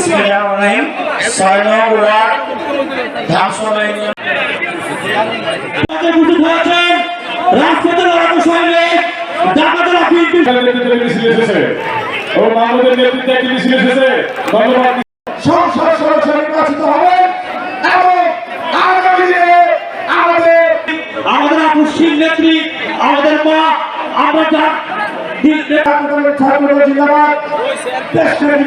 বিসমিল্লাহির রহমানির রহিম 6 নং ওয়ার্ড রাজপথে লড়াকু সৈনিক ডাকাতেরা বিএনপি নেতৃত্বে মিছিল এসেছে ও মাহমুদের নেতৃত্বে একটি মিছিল এসেছে। ধন্যবাদ। সংসদ সদস্য নির্বাচিত হবে এবং আগামী দিনে আমাদের আপুসির নেত্রী আমাদের মা আমরা ছাত্র জিন্দাবাদ দেশের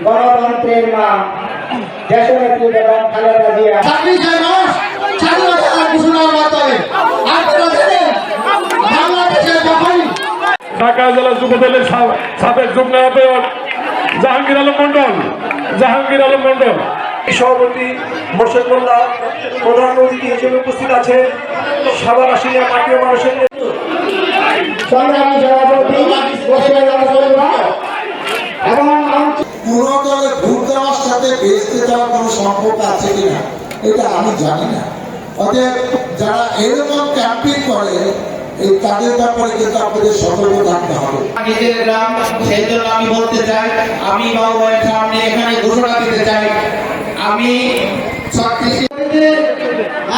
গণতন্ত্রের মা দেশনেত্রী বেগম খালেদা জিয়া 26 মাস স্বাধীনতা ঘোষণার মাধ্যমে আপনারা জানেন বাংলাদেশের যখন ঢাকা জেলা যুবদলের সাবেক যুগ্ম আহ্বায়ক জাহাঙ্গীর আলম মন্ডল সভাপতি মোর্শেদ মোল্লা প্রধান অতিথি হিসেবে উপস্থিত আছে সাভার আসিয়া মাটিও মানুষের সংগ্রামী সভাপতি এবং কোন দলে ভোট দেওয়ার সাথে বেচতে যাওয়ার কোনো সম্পর্ক আছে কিনা এটা আমি জানি না। অতএব যারা এরকম ক্যাম্পেইন করে এই তাদের ব্যাপারে কিন্তু আপনাদের সতর্ক থাকতে হবে। নিজের গ্রাম সেই জন্য আমি বলতে চাই, আমি বাবু ভাইয়ের সামনে এখানে ঘোষণা দিতে চাই, আমি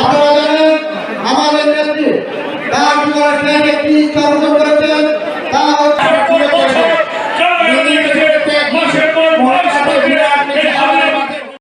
আপনারা জানেন